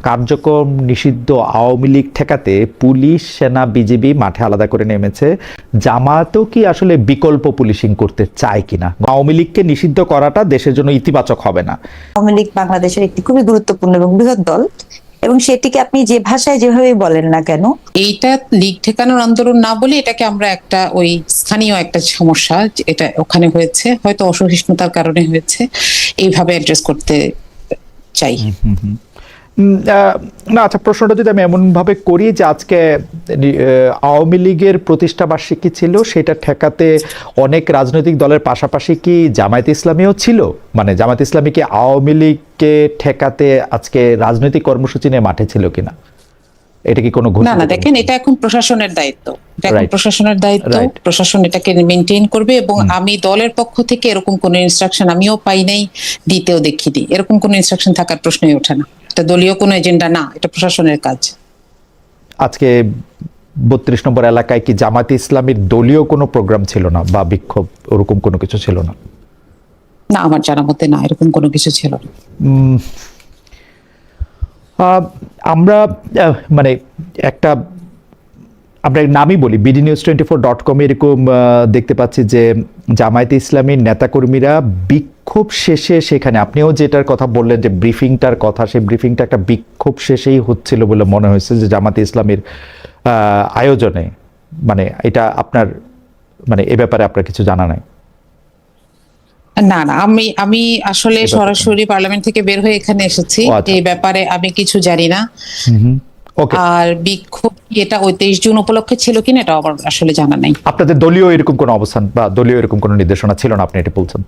কার্যক্রম নিষিদ্ধ আওয়ামী লীগ ঠেকাতে পুলিশ, সেনা, বিজিবি মাঠে আলাদা করে নেমেছে। জামায়াতও কি আসলে বিকল্প পুলিশিং করতে চায় কিনা? আওয়ামী লীগকে নিষিদ্ধ করাটা দেশের জন্য ইতিবাচক হবে না। আওয়ামী লীগ বাংলাদেশের একটি খুবই গুরুত্বপূর্ণ এবং বৃহৎ দল, এবং সেটিকে আপনি যে ভাষায় যেভাবে বলেন না কেন, এইটা লীগ ঠেকানোর আন্দোলন না বলে এটাকে আমরা একটা ওই স্থানীয় একটা সমস্যা, এটা ওখানে হয়েছে, হয়তো অসহিষ্ণুতার কারণে হয়েছে, এইভাবে অ্যাড্রেস করতে চাই। না, আচ্ছা, প্রশ্নটা যদি আমি এমন ভাবে করি যে আজকে আওয়ামী লীগের প্রতিষ্ঠা বার্ষিকী ছিল, সেটা ঠেকাতে অনেক রাজনৈতিক দলের পাশাপাশি কি জামায়াতে ইসলামীও ছিল? মানে জামায়াতে ইসলামী কি আওয়ামী লীগকে ঠেকাতে আজকে রাজনৈতিক কর্মসূচি নিয়ে মাঠে ছিল কিনা? এটা কি কোনো না, দেখেন, এটা এখন প্রশাসনের দায়িত্ব, এটা এখন প্রশাসনের দায়িত্ব, প্রশাসন এটাকে মেনটেন করবে। এবং আমি দলের পক্ষ থেকে এরকম কোনো ইনস্ট্রাকশন আমিও পাই নাই, দিতেও দেখিনি। এরকম কোনো ইনস্ট্রাকশন থাকার প্রশ্নই ওঠে না। এটা দলীয় কোনো এজেন্ডা না, এটা প্রশাসনের কাজ। আজকে ৩২ নম্বর এলাকায় কি জামায়াতে ইসলামীর দলীয় কোনো প্রোগ্রাম ছিল না বা বিক্ষোভ ওরকম কোনো কিছু ছিল না? না, আমার জানা মতে না, এরকম কোনো কিছু ছিল না। আমরা মানে একটা আমরা নামই বলি, bdnews24.com এরকম দেখতে পাচ্ছি যে জামায়াতে ইসলামীর নেতাকর্মীরা বিক্ষোভ শেষে, সেখানে আপনিও যেটার কথা বললেন যে ব্রিফিংটার কথা, সেই ব্রিফিংটা একটা বিক্ষোভ শেষেই হচ্ছিল বলে মনে হয়েছে যে জামায়াতে ইসলামীর আয়োজনে। মানে এটা আপনার, মানে এ ব্যাপারে আপনার কিছু জানা নাই? না, আমি আসলে সরাসরি পার্লামেন্ট থেকে বের হয়ে এখানে এসেছি, এই ব্যাপারে আমি কিছু জানি না। আর বিক্ষোভ এটা 23 জুন উপলক্ষে ছিল কিনা এটা আমার আসলে জানা নাই। আপনাদের দলীয় এরকম কোনো অবস্থান বা দলীয় এরকম কোনো নির্দেশনা ছিল না, আপনি এটা বলছেন?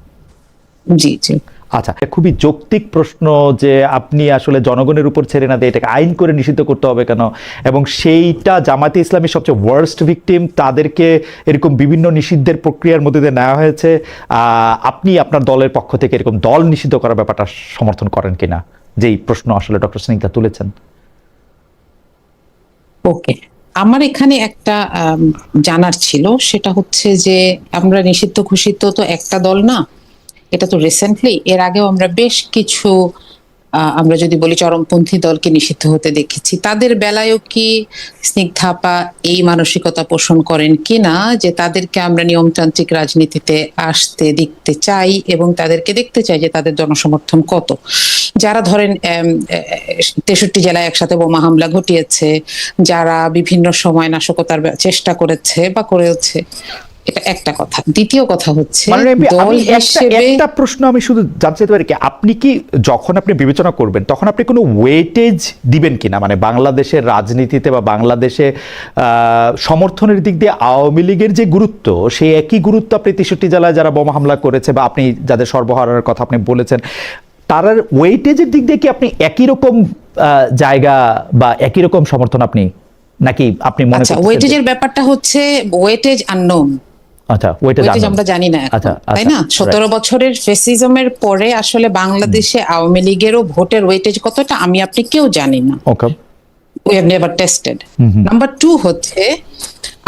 জি জি। আচ্ছা, খুবই যৌক্তিক প্রশ্ন যে আপনি আসলে জনগণের উপর ছেড়ে না দিয়ে এটাকে আইন করে নিষিদ্ধ করতে হবে কেন? এবং সেইটা জামায়াতে ইসলামীর সবচেয়ে ওয়ার্স্ট ভিকটিম, তাদেরকে এরকম বিভিন্ন নিষিদ্ধের প্রক্রিয়ার মধ্যে দিয়ে নেওয়া হয়েছে। আপনি আপনার দলের পক্ষ থেকে এরকম দল নিষিদ্ধ করার ব্যাপারটা সমর্থন করেন কিনা, যেই প্রশ্ন আসলে ডক্টর স্নিগ্ধা তুলেছেন? ওকে, আমার এখানে একটা জানার ছিল, সেটা হচ্ছে যে আমরা নিষিদ্ধ ঘোষিত তো একটা দল না, এটা তো রিসেন্টলি, এর আগেও আমরা বেশ কিছু আমরা যদি বলি চরমপন্থী দলকে নিষিদ্ধ হতে দেখেছি। তাদের বেলায়ও কি স্নিগ্ধাপা এই মানসিকতা পোষণ করেন কিনা যে তাদেরকে আমরা নিয়মতান্ত্রিক রাজনীতিতে আসতে দেখতে চাই এবং তাদেরকে দেখতে চাই যে তাদের জনসমর্থন কত? যারা ধরেন 63 জেলায় একসাথে বোমা হামলা ঘটিয়েছে, যারা বিভিন্ন সময় নাশকতার চেষ্টা করেছে বা করেছে, এটা একটা কথা। দ্বিতীয় কথা হচ্ছে দল হিসেবে একটা প্রশ্ন আমি শুধু জানতে চাইতে পারি কি, আপনি কি যখন আপনি বিবেচনা করবেন তখন আপনি কোনো ওয়েটেজ দিবেন কিনা? মানে বাংলাদেশের রাজনীতিতে বা বাংলাদেশে সমর্থনের দিক দিয়ে আওয়ামী লীগের যে গুরুত্ব, সেই একই গুরুত্ব আপনি 63 জেলায় যারা বোমা হামলা করেছে বা আপনি যাদের সর্বহারার কথা আপনি বলেছেন, তার ওয়েটেজের দিক দিয়ে কি আপনি একই রকম জায়গা বা একই রকম সমর্থন আপনি, নাকি আপনি মনে করছেন? ওয়েটেজের ব্যাপারটা হচ্ছে ওয়েটেজ আননোন। আচ্ছা, ওয়েটেজ আমরা জানি না, তাই না? 17 বছরের ফ্যাসিজমের পরে আসলে বাংলাদেশে আওয়ামী লীগেরও ভোটের ওয়েটেজ কতটা আমি আপনি কেউ জানি না। We have never tested. Number 2 হচ্ছে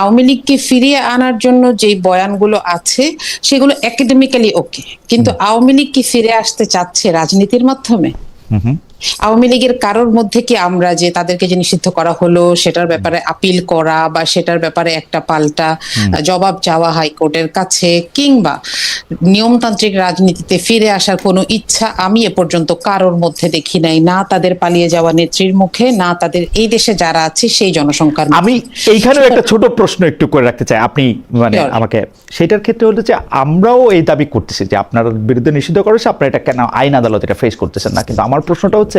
আওয়ামী লীগকে ফিরিয়ে আনার জন্য যে বয়ানগুলো আছে সেগুলো একাডেমিক্যালি ওকে, কিন্তু আওয়ামী লীগ কি ফিরে আসতে চাচ্ছে রাজনীতির মাধ্যমে? আওয়ামী লীগের কারোর মধ্যে কি আমরা যে তাদেরকে যে নিষিদ্ধ করা হলো সেটার ব্যাপারে আপিল করা বা সেটার ব্যাপারে একটা পাল্টা জবাব চাওয়া হাইকোর্টের কাছে, কিংবা নিয়মতান্ত্রিক রাজনীতিতে ফিরে আসার কোনো ইচ্ছা আমি এ পর্যন্ত কারোর মধ্যে দেখি নাই, না তাদের পালিয়ে যাওয়া নেত্রীর মুখে, না তাদের এই দেশে যারা আছে সেই জনসংখ্যার মুখে। আমি এইখানেও একটা ছোট প্রশ্ন একটু করে রাখতে চাই, আপনি মানে আমাকে সেটার ক্ষেত্রে হলো যে আমরাও এই দাবি করতেছি যে আপনার বিরুদ্ধে নিষিদ্ধ করেছে, আপনারা এটা কেন আইন আদালত এটা ফেস করতেছেন না? কিন্তু আমার প্রশ্নটা হচ্ছে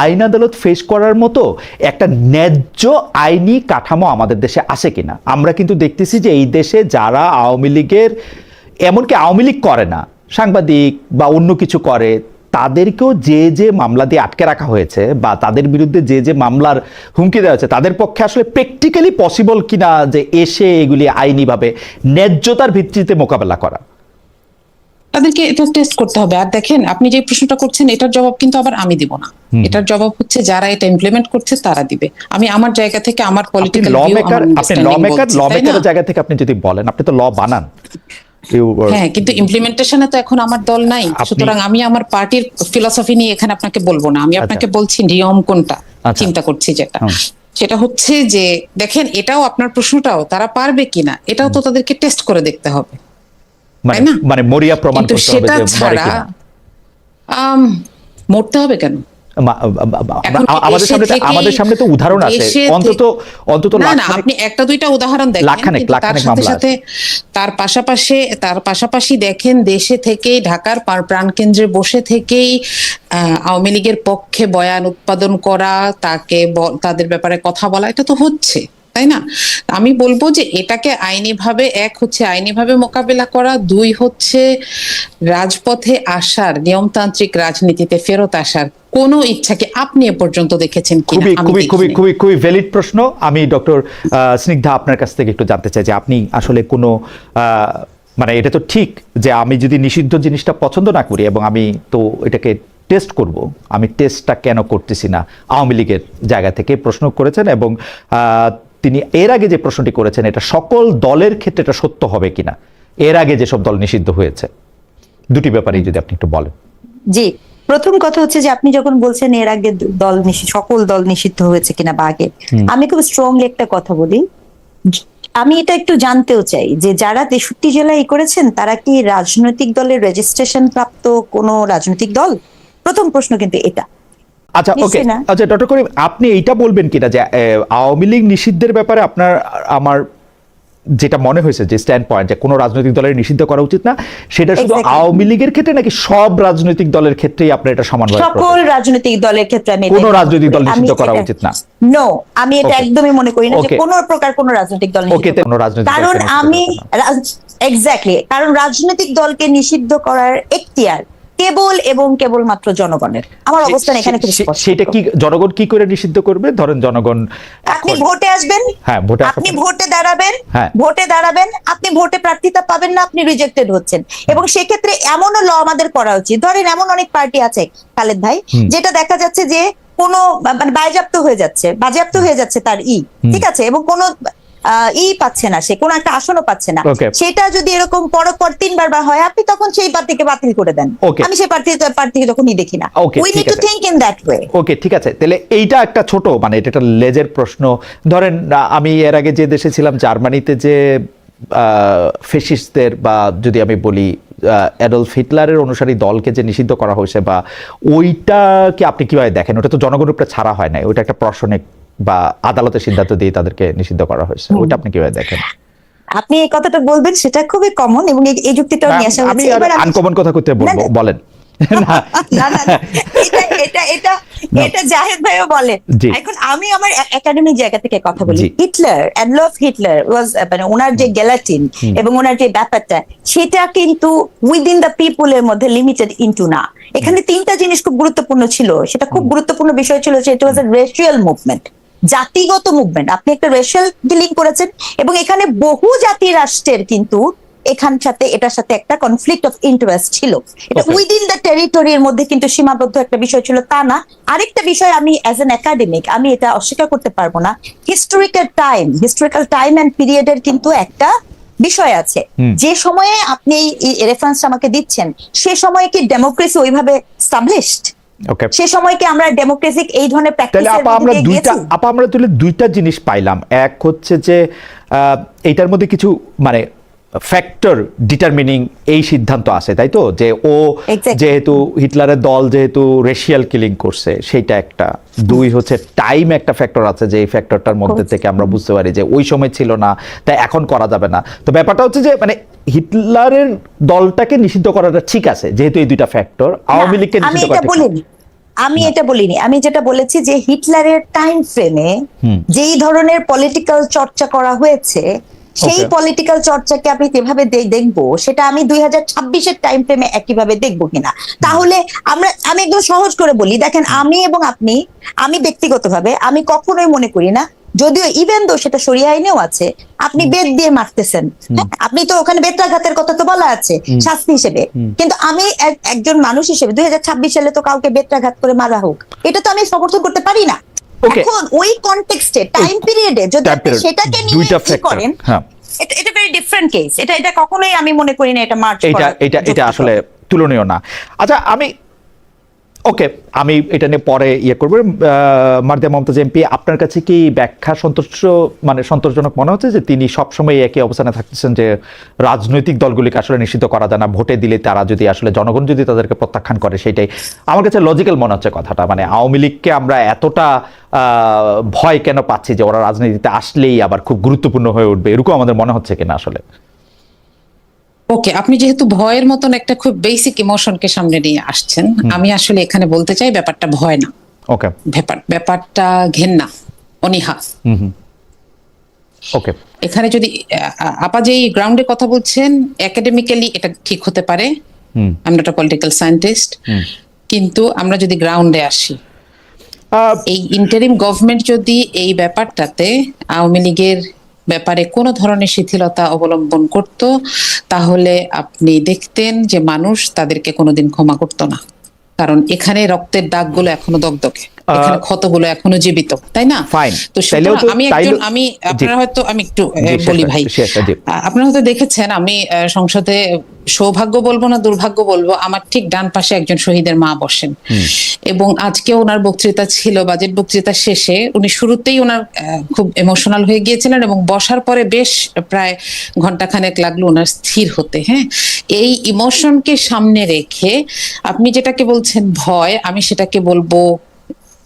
আইন আদালত ফেস করার মতো একটা ন্যায্য আইনি কাঠামো আমাদের দেশে আছে কিনা? আমরা কিন্তু দেখতেছি যে এই দেশে যারা আওয়ামী লীগের, এমনকি আওয়ামী লীগ করে না, সাংবাদিক বা অন্য কিছু করে, তাদেরকেও যে মামলা দিয়ে আটকে রাখা হয়েছে বা তাদের বিরুদ্ধে যে মামলার হুমকি দেওয়া হয়েছে, তাদের পক্ষে আসলে প্র্যাকটিক্যালি পসিবল কিনা যে এসে এগুলি আইনিভাবে ন্যায্যতার ভিত্তিতে মোকাবেলা করা? তাদেরকে এটা টেস্ট করতে হবে। আর দেখেন, আপনি যে প্রশ্নটা করছেন এটার জবাব কিন্তু আবার আমি দিব না, এটার জবাব হচ্ছে যারা এটা ইমপ্লিমেন্ট করছে তারা দিবে। আমি আমার জায়গা থেকে আমার পলিটিক্যাল ভিউ, আপনি লমেকারের জায়গা থেকে আপনি যদি বলেন, আপনি তো ল বানান। হ্যাঁ, কিন্তু ইমপ্লিমেন্টেশনে তো এখন আমার দল নাই, সুতরাং আমি আমার পার্টির ফিলসফি নিয়ে এখানে আপনাকে বলবো না। আমি আপনাকে বলছি নিয়ম কোনটা। আচ্ছা। চিন্তা করছি যেটা, সেটা হচ্ছে যে দেখেন, এটাও আপনার প্রশ্নটাও তারা পারবে কিনা এটাও তো তাদেরকে টেস্ট করে দেখতে হবে, তাই না? মানে মরিয়া প্রমাণ কিন্তু করতে হবে সেটা যে মরে ছাড়া কিনা। মরতে হবে কেন? এখন কি আমাদের সামনে তো উদাহরণ আছে, অন্তত না না, আপনি একটা দুইটা উদাহরণ দেখেন, কিন্তু তার সাথে সাথে তার পাশাপাশি দেখেন দেশে থেকেই, ঢাকার প্রাণকেন্দ্রে বসে থেকেই আওয়ামী লীগের পক্ষে বয়ান উৎপাদন করা, তাদের ব্যাপারে কথা বলা, এটা তো হচ্ছে, তাই না? আমি বলবো যে এটাকে আইনিভাবে, এক হচ্ছে আইনিভাবে মোকাবেলা করা, দুই হচ্ছে রাজপথে আসার, নিয়মতান্ত্রিক রাজনীতিতে ফেরত আসার কোন ইচ্ছাকে আপনি এ পর্যন্ত দেখেছেন কিনা? খুবই ভ্যালিড প্রশ্ন। আমি ডক্টর স্নিগ্ধা আপনার কাছ থেকে একটু জানতে চাই যে আপনি আসলে কোনো মানে এটা তো ঠিক যে আমি যদি নিষিদ্ধ জিনিসটা পছন্দ না করি এবং আমি তো এটাকে টেস্ট করব, আমি টেস্টটা কেন করতেছি না, আওয়ামী লীগের জায়গা থেকে প্রশ্ন করেছেন। এবং তিনি এর আগে যে প্রশ্নটি করেছেন এটা সকল দলের ক্ষেত্রে এটা সত্য হবে কিনা, এর আগে যেসব দল নিষিদ্ধ হয়েছে, দুটি ব্যাপারেই যদি আপনি একটু বলেন। জি, প্রথম কথা হচ্ছে যে আপনি যখন বলছেন এর আগে সকল দল নিষিদ্ধ হয়েছে কিনা বা আগে, আমি খুব স্ট্রংলি একটা কথা বলি, আমি এটা একটু জানতেও চাই যে যারা 63 জেলায় করেছেন তারা কি রাজনৈতিক দলের রেজিস্ট্রেশন প্রাপ্ত কোনো রাজনৈতিক দল? প্রথম প্রশ্ন কিন্তু এটা। আচ্ছা, ওকে, আচ্ছা ডক্টর করিম, আপনি এইটা বলবেন কিনা যে আওয়ামী লীগ নিষিদ্ধের ব্যাপারে আমার যেটা মনে হয়েছে যে স্ট্যান্ড পয়েন্ট যে কোনো রাজনৈতিক দলের নিষিদ্ধ করা উচিত না, সেটা শুধু আওয়ামী লীগের ক্ষেত্রে নাকি সব রাজনৈতিক দলের ক্ষেত্রেই আপনার এটা সমানভাবে? সকল রাজনৈতিক দলের ক্ষেত্রে আমি কোনো রাজনৈতিক দল নিষিদ্ধ করা উচিত না। নো, আমি এটা একদমই মনে করি না যে কোনো প্রকার কোনো রাজনৈতিক দল নিষিদ্ধ, কারণ আমি এক্স্যাক্টলি, কারণ রাজনৈতিক দলকে নিষিদ্ধ করার এখতিয়ার কেবল এবং কেবলমাত্র জনগণের। আমার অবস্থান এখানে খুব স্পষ্ট। সেটা কি জনগণ কি করে নিষিদ্ধ করবে? ধরেন জনগণ, আপনি ভোটে আসবেন, আপনি ভোটে দাঁড়াবেন, আপনি ভোটে প্রার্থিতা পাবেন না, আপনি রিজেক্টেড হচ্ছেন। এবং সেক্ষেত্রে এমনও ল আমাদের করা উচিত, ধরেন এমন অনেক পার্টি আছে খালেদ ভাই, যেটা দেখা যাচ্ছে যে কোনো মানে বাজেয়াপ্ত হয়ে যাচ্ছে তার ঠিক আছে, এবং কোনো পাচ্ছে না, সে কোনো একটা আসনও পাচ্ছে না, সেটা যদি এরকম পরপর 3বার হয়, আপনি তখন সেই প্রার্থীকে বাতিল করে দেন। আমি সেই প্রার্থীকে তখনই দেখি না। We need to think in that way. Okay, ঠিক আছে, তাহলে এইটা একটা ছোট মানে এটা একটা লেজের প্রশ্ন। ধরেন আমি এর আগে যে দেশে ছিলাম, জার্মানিতে, যে ফ্যাসিস্টদের বা যদি আমি বলি অ্যাডলফ হিটলারের অনুসারী দলকে যে নিষিদ্ধ করা হয়েছে, বা ওইটাকে আপনি কিভাবে দেখেন? ওটা তো জনগণের উপরে ছাড়া হয় না, ওইটা একটা প্রশাসনিক বা আদালতের সিদ্ধান্ত দিয়ে তাদেরকে নিষিদ্ধ করা হয়েছে, ওইটা আপনি কিভাবে দেখেন? আপনি এই কথাটা বলবেন, সেটা খুবই কমন, এবং এই যুক্তিটাও নিয়ে আসা হচ্ছে। এবার আনকমন কথা করতে বলবো, বলেন। এটা জাহেদ ভাইও বলেন। এখন আমি আমার একাডেমিক জায়গা থেকে কথা বলি। অ্যাডলফ হিটলার মানে ওনার যে গ্যালাটিন এবং ওনার যে ব্যাপারটা, সেটা কিন্তু উইদিন দ্য পিপলের মধ্যে লিমিটেড ইনটু না। এখানে 3টা জিনিস খুব গুরুত্বপূর্ণ ছিল, সেটা খুব গুরুত্বপূর্ণ বিষয় ছিল, সেটা ওয়াজ এ রেশিয়াল মুভমেন্ট, জাতিগত মুভমেন্ট। আপনি একটা রেশিয়াল ডিলিং করেছেন, এবং এখানে বহু জাতি রাষ্ট্রের কিন্তু এটার সাথে একটা কনফ্লিক্ট অফ ইন্টারেস্ট ছিল। এটা উইদিন দ্য টেরিটরির মধ্যে কিন্তু সীমাবদ্ধ একটা বিষয় ছিল, তা না। আরেকটা বিষয়, আমি অ্যাজ এন একাডেমিক আমি এটা অস্বীকার করতে পারবো না, হিস্টোরিক্যাল টাইম এন্ড পিরিয়ডের কিন্তু একটা বিষয় আছে। যে সময়ে আপনি এই রেফারেন্স আমাকে দিচ্ছেন, সে সময়ে কি ডেমোক্রেসি ওইভাবে স্টাবলিশড? সে সময় কি আমরা ডেমোক্রেসিক এই ধরনের প্র্যাকটিসের মধ্যে গিয়েছি? আমরা দুইটা জিনিস পাইলাম। এক হচ্ছে যে এইটার মধ্যে কিছু মানে ফ্যাক্টর ডিটারমিনিং এই সিদ্ধান্ত আছে, তাই তো, যে ও যেহেতু হিটলারের দল যেহেতু রেশিয়াল কিলিং করছে, সেইটা একটা। দুই হচ্ছে টাইম একটা ফ্যাক্টর আছে, যে এই ফ্যাক্টরটার মধ্যে থেকে আমরা বুঝতে পারি যে ওই সময় ছিল না, তাই এখন করা যাবে না। তো ব্যাপারটা হচ্ছে যে মানে হিটলারের দলটাকে নিষিদ্ধ করাটা ঠিক আছে, যেহেতু এই দুইটা ফ্যাক্টর। আওয়ামী লীগকে নিষিদ্ধ করা আমি এটা বলিনি, আমি যেটা বলেছি যে হিটলারের টাইম ফ্রেমে যেই ধরনের পলিটিক্যাল চর্চা করা হয়েছে, সেই পলিটিক্যাল চর্চাকে আমি যেভাবে দেখবো, সেটা আমি 2026-এর টাইম ফ্রেমে একইভাবে দেখবো কিনা। তাহলে আমি একদম সহজ করে বলি, দেখেন, আমি এবং আপনি, আমি ব্যক্তিগতভাবে আমি কখনোই মনে করি না, যদিও ইভেন দো সেটা শরিয়া আইনেও আছে, আপনি বেত দিয়ে মারতেছেন, আপনি তো ওখানে বেত্রাঘাতের কথা তো বলা আছে শাস্তি হিসেবে, কিন্তু আমি একজন মানুষ হিসেবে 2026 সালে তো কাউকে বেত্রাঘাত করে মারা হোক, এটা তো আমি সমর্থন করতে পারি না। এখন ওই কনটেক্সটে, টাইম পিরিয়ডে যদি আপনি সেটাকে নিয়ে কি করেন, এটা ভেরি ডিফারেন্ট কেস। এটা কখনোই আমি মনে করি না এটা মার্চ এটা আসলে তুলনীয় না। আচ্ছা, আমি ওকে, আমি এটা নিয়ে পরে ইয়ে করবো। মারদিয়া মমতাজ এমপি, আপনার কাছে কি ব্যাখ্যা সন্তোষজনক মনে হচ্ছে যে তিনি সবসময় একই অবস্থানে থাকতেছেন যে রাজনৈতিক দলগুলিকে আসলে নিষিদ্ধ করা যায় না, ভোটে দিলে তারা যদি আসলে জনগণ যদি তাদেরকে প্রত্যাখ্যান করে, সেটাই আমার কাছে লজিক্যাল মনে হচ্ছে কথাটা। মানে আওয়ামী লীগকে আমরা এতটা ভয় কেন পাচ্ছি যে ওরা রাজনীতিতে আসলেই আবার খুব গুরুত্বপূর্ণ হয়ে উঠবে, এরকম আমাদের মনে হচ্ছে কিনা আসলে? ওকে, আপনি যেহেতু ভয়ের মতন একটা খুব বেসিক ইমোশনকে সামনে নিয়ে আসছেন, আমি আসলে এখানে বলতে চাই ব্যাপারটা ভয় না, ওকে, ব্যাপারটা ঘেন্না, অনীহা। ওকে, এখানে যদি আপা যেই গ্রাউন্ডে কথা বলছেন, একাডেমিক্যালি এটা ঠিক হতে পারে, আমরা একটা পলিটিক্যাল সায়েন্টিস্ট, কিন্তু আমরা যদি গ্রাউন্ডে আসি, এই ইন্টারিম গভর্নমেন্ট যদি এই ব্যাপারটাতে আওয়ামী লীগের ব্যাপারে কোনো ধরনের শিথিলতা অবলম্বন করত, তাহলে আপনি দেখতেন যে মানুষ তাদেরকে কোনোদিন ক্ষমা করতো না। কারণ এখানে রক্তের দাগগুলো এখনো দগদগে, এখানে ক্ষতগুলো এখনো জীবিত, তাই না? তো আমি আপনারা হয়তো, আমি একটু বলি ভাই, আপনারা হয়তো দেখেছেন, আমি সংসদে সৌভাগ্য বলবো না দুর্ভাগ্য বলবো, আমার ঠিক ডান পাশে একজন শহীদের মা বসেন, এবং আজকে ওনার বক্তৃতা ছিল, বাজেট বক্তৃতা শেষে উনি শুরুতেই ওনার খুব ইমোশনাল হয়ে গিয়েছিলেন, এবং বসার পরে বেশ প্রায় ঘন্টাখানেক লাগলো ওনার স্থির হতে। হ্যাঁ, এই ইমোশনকে সামনে রেখে আপনি যেটাকে বলছেন ভয়, আমি সেটাকে বলবো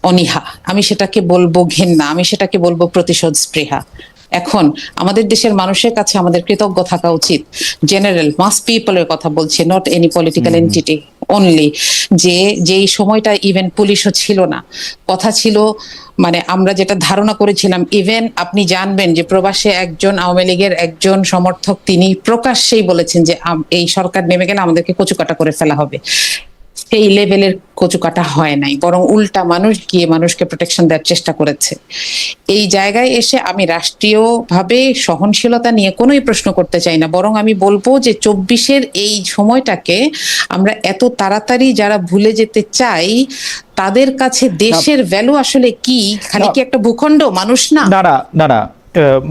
অনীহা, আমি সেটাকে বলবো ঘেন্না, আমি সেটাকে বলবো প্রতিশোধ স্পৃহা। এখন আমাদের দেশের মানুষের কাছে আমাদের কৃতজ্ঞ থাকা উচিত, জেনারেল মাস পিপলের কথা বলছি, not any political entity only, যে যেই সময়টা ইভেন পুলিশও ছিল না, কথা ছিল, মানে আমরা যেটা ধারণা করেছিলাম, ইভেন আপনি জানবেন যে প্রবাসে একজন আওয়ামী লীগের একজন সমর্থক তিনি প্রকাশ্যেই বলেছেন যে এই সরকার নেমে গেলে আমাদেরকে কচুকাটা করে ফেলা হবে। সেই লেভেলের কচুকাটা হয় নাই, বরং উল্টা মানুষ গিয়ে মানুষকে প্রোটেকশন দেওয়ার চেষ্টা করেছে। এই জায়গায় এসে আমি রাষ্ট্রীয়ভাবে সহনশীলতা নিয়ে কোনোই প্রশ্ন করতে চাই না, বরং আমি বলবো যে 24-এর এই সময়টাকে আমরা এত তাড়াতাড়ি যারা ভুলে যেতে চাই, তাদের কাছে দেশের ভ্যালু আসলে কি? খালি কি একটা ভূখণ্ড, মানুষ না? না,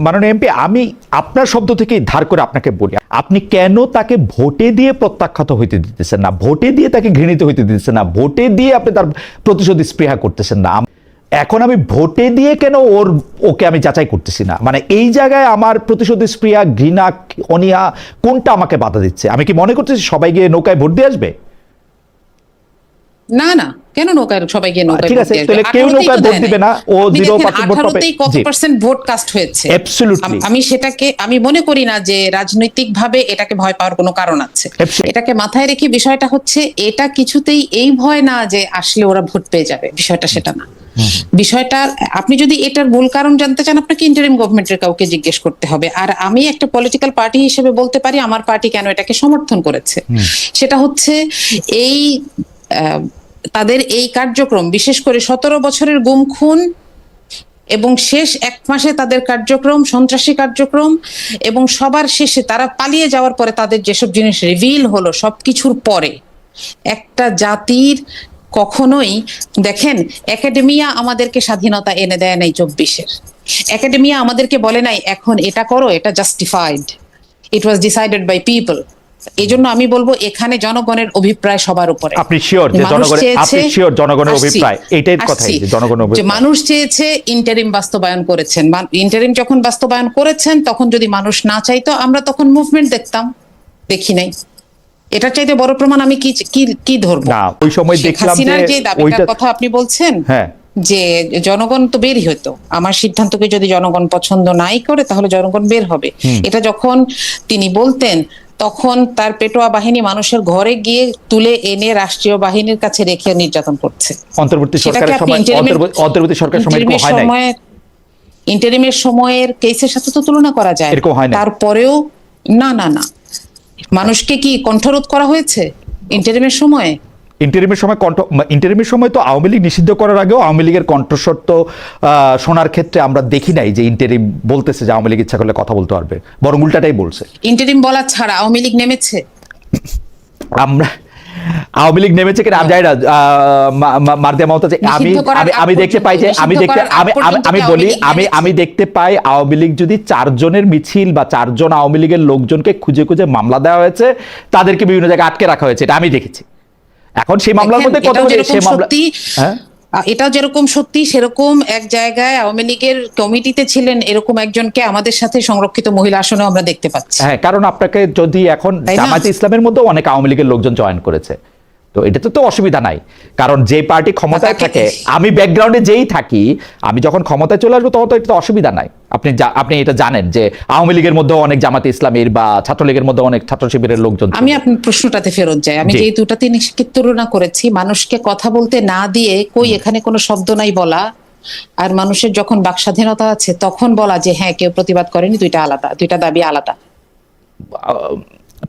মাননীয় এমপি, আমি আপনার শব্দ থেকে ধার করে আপনাকে বলি, আপনি কেন তাকে ভোটে দিয়ে প্রত্যাখ্যাত হইতে দিতেছেন না, ভোটে দিয়ে তাকে ঘৃণিত হইতে দিতেছেন না, ভোটে দিয়ে আপনি তার প্রতিশোধ স্পৃহা করতেছেন না? এখন আমি ভোটে দিয়ে কেন ওকে আমি যাচাই করতেছি না? মানে এই জায়গায় আমার প্রতিশোধ স্পৃহা, ঘৃণা, অনীহা কোনটা আমাকে বাধা দিচ্ছে? আমি কি মনে করতেছি সবাই গিয়ে নৌকায় ভোট দিয়ে আসবে? না, কেন নৌকায় সবাই গিয়ে নৌকায়? ঠিক আছে, তাহলে কেউ নৌকায় ভোট দিবে না, ও 0% ভোট পাবে। কত পার্সেন্ট ভোট কাস্ট হয়েছে? অ্যাবসলিউটলি। আমি মনে করি না যে রাজনৈতিকভাবে এটাকে ভয় পাওয়ার কোনো কারণ আছে। এটাকে মাথায় রেখে বিষয়টা হচ্ছে, এটা কিছুতেই এই ভয় না যে আসলে ওরা ভোট পেয়ে যাবে, বিষয়টা সেটা না। বিষয়টা, আপনি যদি এটার মূল কারণ জানতে চান, আপনাকে ইন্টারিম গভর্নমেন্টের কাউকে জিজ্ঞেস করতে হবে। আর আমি একটা পলিটিক্যাল পার্টি হিসেবে বলতে পারি আমার পার্টি কেন এটাকে সমর্থন করেছে। সেটা হচ্ছে এই তাদের এই কার্যক্রম, বিশেষ করে 17 বছরের গুম খুন এবং শেষ 1 মাসে তাদের কার্যক্রম, সন্ত্রাসী কার্যক্রম, এবং সবার শেষে তারা পালিয়ে যাওয়ার পরে তাদের যেসব জিনিস রিভিল হলো, সবকিছুর পরে একটা জাতির কখনোই, দেখেন, একাডেমিয়া আমাদেরকে স্বাধীনতা এনে দেয় নাই 24-এর। একাডেমিয়া আমাদেরকে বলে নাই এখন এটা করো, এটা justified, it was decided by people. এই জন্য আমি বলবো এখানে জনগণের অভিপ্রায় সবার উপরে। আপনি শিওর জনগণের অভিপ্রায় এটাই কথাই, যে জনগণের অভিপ্রায়, মানুষ চেয়েছে, ইন্টারিম বাস্তবায়ন করেছেন। ইন্টারিম যখন বাস্তবায়ন করেছেন, তখন যদি মানুষ না চাইতো, আমরা তখন মুভমেন্ট দেখতাম, দেখি নাই। এটার চাইতে বড় প্রমাণ আমি কি ধরবো? না, ওই সময় দেখলাম যে দাবিটার কথা আপনি বলছেন, হ্যাঁ, যে জনগণ তো বেরই হতো, আমার সিদ্ধান্তকে যদি জনগণ পছন্দ নাই করে তাহলে জনগণ বের হবে। এটা যখন তিনি বলতেন, তখন তার পেটোয়া বাহিনী মানুষের ঘরে গিয়ে তুলে এনে রাষ্ট্রীয় বাহিনীর কাছে রেখে নির্যাতন করছে। অন্তর্বর্তী সরকারের সময় ইন্টারিমের সময়ের কেসের সাথে তো তুলনা করা যায়। তারপরেও না, মানুষকে কি কণ্ঠরোধ করা হয়েছে ইন্টারিমের সময়? ইন্টারিমের সময় তো আওয়ামী লীগ নিষিদ্ধ করার আগেও আওয়ামী লীগের কণ্ঠস্বর তো শোনার ক্ষেত্রে আমরা দেখি নাই যে ইন্টারিম বলতেছে যে আওয়ামী লীগ ইচ্ছা করলে কথা বলতে পারবে, বরং উল্টাটাই বলছে। ইন্টারিম বলা ছাড়া আওয়ামী লীগ নেমেছে? আওয়ামী লীগ নেমেছে কিনা আমি জানি না। মারদিয়া মমতাজ, আমি দেখতে পাই যে আমি দেখতে পাই আওয়ামী লীগ যদি 4 জনের মিছিল বা 4 জন আওয়ামী লীগের লোকজনকে খুঁজে খুঁজে মামলা দেওয়া হয়েছে, তাদেরকে বিভিন্ন জায়গায় আটকে রাখা হয়েছে, এটা আমি দেখেছি। এখন সেই মামলার মধ্যে কত সেই মামলা হ্যাঁ এটাও যেরকম সত্যি সেরকম এক জায়গায় আওয়ামী লীগের কমিটিতে ছিলেন এরকম একজনকে আমাদের সাথে সংরক্ষিত মহিলা আসনেও আমরা দেখতে পাচ্ছি। হ্যাঁ, কারণ আপনাকে যদি এখন জামায়াতে ইসলামের মধ্যে অনেক আওয়ামী লীগের লোকজন জয়েন করেছে, তো এটাতে তো অসুবিধা নাই। কারণ যে পার্টি ক্ষমতায় থাকে, আমি ব্যাকগ্রাউন্ডে যেই থাকি, আমি যখন ক্ষমতায় চলে আসবো তখন তো এটা অসুবিধা নাই। আপনি এটা জানেন যে আওয়ামী লীগের মধ্যে অনেক জামাতে ইসলামীর বা ছাত্রলীগের মধ্যে অনেক ছাত্র শিবিরের লোকজন। আমি আপনার প্রশ্নটাতে ফেরত যাই, আমি যে দুটা জিনিসকে তুলনা করেছি, মানুষকে কথা বলতে না দিয়ে কই এখানে কোনো শব্দ নাই বলা, আর মানুষের যখন বাক স্বাধীনতা আছে তখন বলা যে হ্যাঁ কেউ প্রতিবাদ করেনি, দুইটা আলাদা, দুইটা দাবি আলাদা।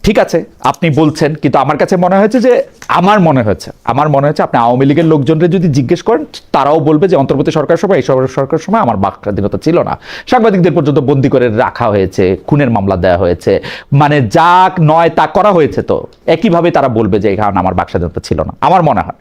ঠিক আছে, আপনি বলছেন, কিন্তু আমার কাছে মনে হয়েছে যে আমার মনে হয়েছে আপনি আওয়ামী লীগের লোকজনদের যদি জিজ্ঞেস করেন তারাও বলবে যে অন্তর্বর্তী সরকার সময়, এই সরকার সময় আমার বাক স্বাধীনতা ছিল না, সাংবাদিকদের পর্যন্ত বন্দী করে রাখা হয়েছে, খুনের মামলা দেওয়া হয়েছে, মানে যা নয় তা করা হয়েছে, তো একইভাবে তারা বলবে যে এখানে আমার বাক স্বাধীনতা ছিল না, আমার মনে হয়।